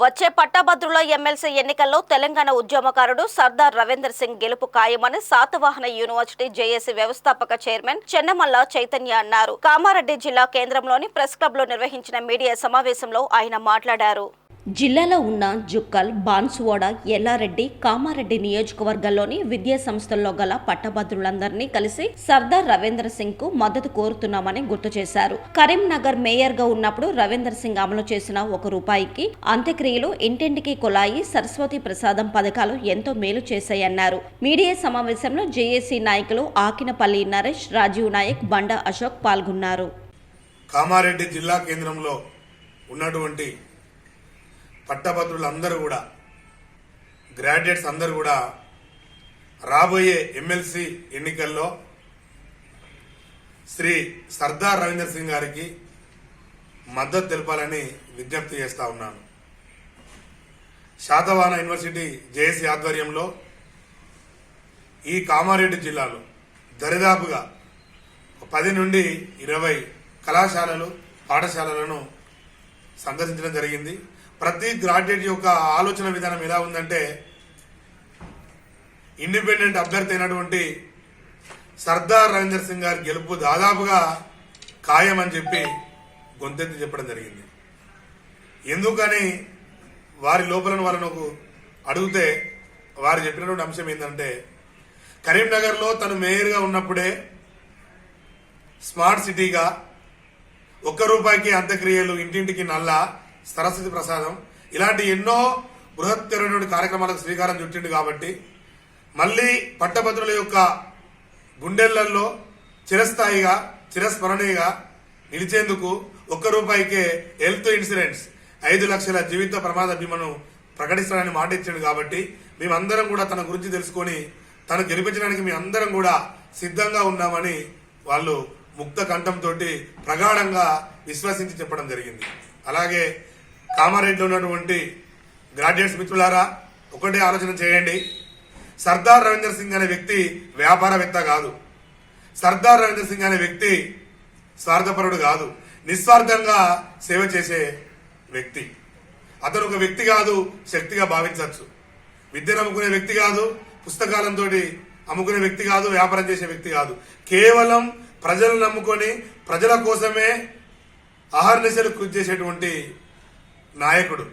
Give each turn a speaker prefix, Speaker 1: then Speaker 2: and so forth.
Speaker 1: వచ్చే పట్టభద్రుల ఎమ్మెల్సీ ఎన్నికల్లో తెలంగాణ ఉద్యమకారుడు సర్దార్ రవీందర్ సింగ్ గెలుపు ఖాయమని శాతవాహన యూనివర్సిటీ జేఏసీ వ్యవస్థాపక చైర్మన్ చెన్నమల్ల చైతన్య అన్నారు. కామారెడ్డి జిల్లా కేంద్రంలోని ప్రెస్ క్లబ్ లో నిర్వహించిన మీడియా సమావేశంలో ఆయన మాట్లాడారు. జిల్లాలో ఉన్న జుక్కల్, బాన్సువాడ, ఎల్లారెడ్డి, కామారెడ్డి నియోజకవర్గాల్లోని విద్యా సంస్థల్లో గల పట్టభద్రులందరినీ కలిసి సర్దార్ రవీందర్ సింగ్ కు మద్దతు కోరుతున్నామని గుర్తు చేశారు. కరీంనగర్ మేయర్ గా ఉన్నప్పుడు రవీందర్ సింగ్ అమలు చేసిన ₹1 అంత్యక్రియలు, ఇంటింటికి కుళాయి, సరస్వతి ప్రసాదం పథకాలు ఎంతో మేలు చేశాయన్నారు. మీడియా సమావేశంలో జేఏసీ నాయకులు ఆకినపల్లి నరేష్, రాజీవ్ నాయక్, బండ అశోక్ పాల్గొన్నారు.
Speaker 2: కామారెడ్డి జిల్లా కేంద్రంలో ఉన్నటువంటి పట్టభద్రులందరూ కూడా, గ్రాడ్యుయేట్స్ అందరూ కూడా రాబోయే ఎమ్మెల్సీ ఎన్నికల్లో శ్రీ సర్దార్ రవీందర్ సింగ్ గారికి మద్దతు తెలపాలని విజ్ఞప్తి చేస్తా ఉన్నాను. శాతవాహన యూనివర్సిటీ జేఏసీ ఆధ్వర్యంలో ఈ కామారెడ్డి జిల్లాలో దరిదాపుగా 10 నుండి 20 కళాశాలలు, పాఠశాలలను సందర్శించడం జరిగింది. ప్రతి గ్రాడ్యుయేట్ యొక్క ఆలోచన విధానం ఎలా ఉందంటే, ఇండిపెండెంట్ అభ్యర్థి అయినటువంటి సర్దార్ రవీందర్ సింగ్ గారి గెలుపు దాదాపుగా ఖాయమని చెప్పి గొంతెత్తి చెప్పడం జరిగింది. ఎందుకని వారి లోపలను వాళ్ళను అడిగితే వారు చెప్పినటువంటి అంశం ఏంటంటే, కరీంనగర్లో తను మేయర్గా ఉన్నప్పుడే స్మార్ట్ సిటీగా ₹1 అంత్యక్రియలు, ఇంటింటికి నల్ల, సరస్వతి ప్రసాదం ఇలాంటి ఎన్నో బృహత్తరమైన కార్యక్రమాలకు శ్రీకారం చుట్టిండు. కాబట్టి మళ్ళీ పట్టభద్రుల యొక్క గుండెళ్లలో చిరస్థాయిగా, చిరస్మరణీయంగా నిలిచేందుకు ₹1 హెల్త్ ఇన్సూరెన్స్ 5 లక్షల జీవిత ప్రమాద బీమాను ప్రకటిస్తానని మాట ఇచ్చాడు. కాబట్టి మేమందరం కూడా తన గురించి తెలుసుకొని తను గెలిపించడానికి మీ అందరం కూడా సిద్ధంగా ఉన్నామని వాళ్ళు ముక్త కంఠంతో ప్రగాఢంగా విశ్వసించి చెప్పడం జరిగింది. అలాగే కామారెడ్డిలో ఉన్నటువంటి గ్రాడ్యుయేట్స్ మిత్రులారా, ఒకటే ఆలోచన చేయండి. సర్దార్ రవీందర్ సింగ్ అనే వ్యక్తి వ్యాపారవేత్త కాదు. సర్దార్ రవీందర్ సింగ్ అనే వ్యక్తి స్వార్థపరుడు కాదు, నిస్వార్థంగా సేవ చేసే వ్యక్తి. అతను ఒక వ్యక్తి కాదు, శక్తిగా భావించవచ్చు. విద్యను అమ్ముకునే వ్యక్తి కాదు, పుస్తకాలంతో అమ్ముకునే వ్యక్తి కాదు, వ్యాపారం చేసే వ్యక్తి కాదు. కేవలం ప్రజలను నమ్ముకొని ప్రజల కోసమే అహర్నిశలు కృషి చేసేటువంటి నాయకుడు.